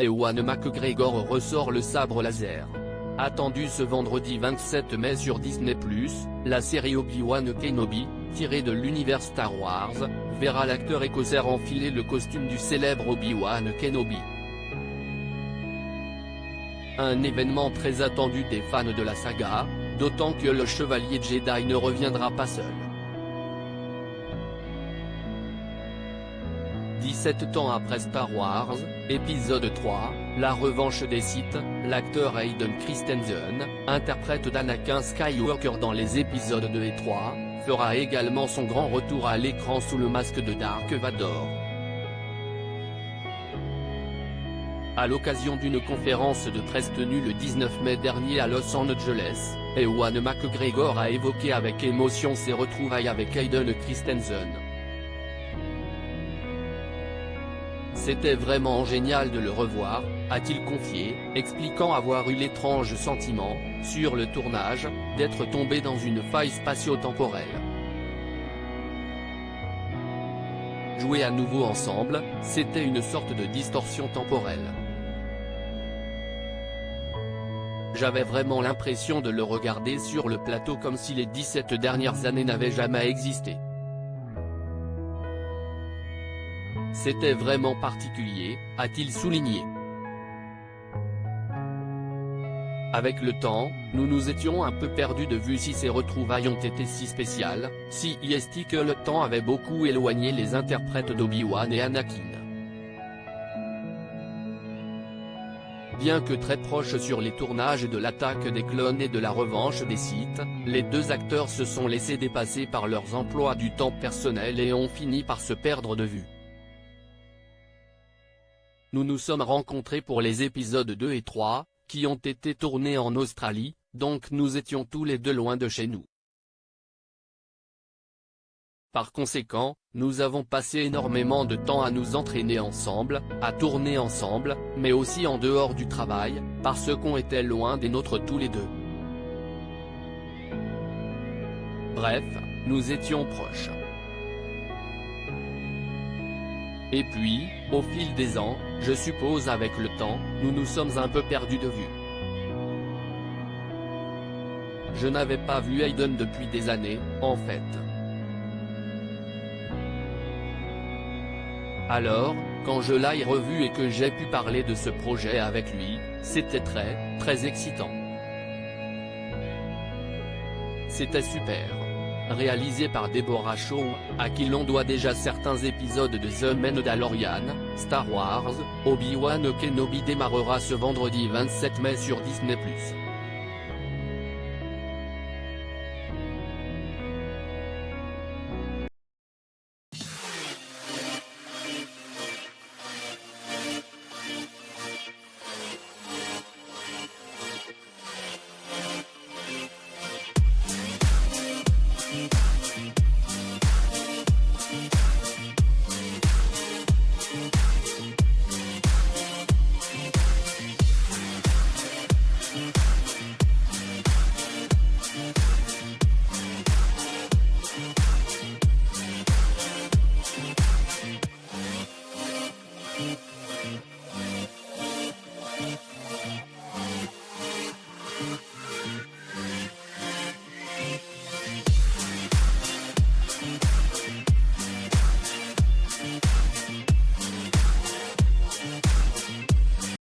Ewan McGregor ressort le sabre laser. Attendu ce vendredi 27 mai sur Disney+, la série Obi-Wan Kenobi, tirée de l'univers Star Wars, verra l'acteur écossais enfiler le costume du célèbre Obi-Wan Kenobi. Un événement très attendu des fans de la saga, d'autant que le chevalier Jedi ne reviendra pas seul. 17 ans après Star Wars, épisode 3, La revanche des Sith, l'acteur Hayden Christensen, interprète d'Anakin Skywalker dans les épisodes 2 et 3, fera également son grand retour à l'écran sous le masque de Dark Vador. À l'occasion d'une conférence de presse tenue le 19 mai dernier à Los Angeles, Ewan McGregor a évoqué avec émotion ses retrouvailles avec Hayden Christensen. C'était vraiment génial de le revoir, a-t-il confié, expliquant avoir eu l'étrange sentiment, sur le tournage, d'être tombé dans une faille spatio-temporelle. Jouer à nouveau ensemble, c'était une sorte de distorsion temporelle. J'avais vraiment l'impression de le regarder sur le plateau comme si les 17 dernières années n'avaient jamais existé. C'était vraiment particulier, a-t-il souligné. Avec le temps, nous nous étions un peu perdus de vue si ces retrouvailles ont été si spéciales, si est que le temps avait beaucoup éloigné les interprètes d'Obi-Wan et Anakin. Bien que très proches sur les tournages de l'attaque des clones et de la revanche des Sith, les deux acteurs se sont laissés dépasser par leurs emplois du temps personnel et ont fini par se perdre de vue. Nous nous sommes rencontrés pour les épisodes 2 et 3, qui ont été tournés en Australie, donc nous étions tous les deux loin de chez nous. Par conséquent, nous avons passé énormément de temps à nous entraîner ensemble, à tourner ensemble, mais aussi en dehors du travail, parce qu'on était loin des nôtres tous les deux. Bref, nous étions proches. Et puis, au fil des ans, je suppose avec le temps, nous nous sommes un peu perdus de vue. Je n'avais pas vu Hayden depuis des années, en fait. Alors, quand je l'ai revu et que j'ai pu parler de ce projet avec lui, c'était très excitant. C'était super. Réalisé par Deborah Shaw, à qui l'on doit déjà certains épisodes de The Mandalorian, Star Wars, Obi-Wan Kenobi démarrera ce vendredi 27 mai sur Disney+.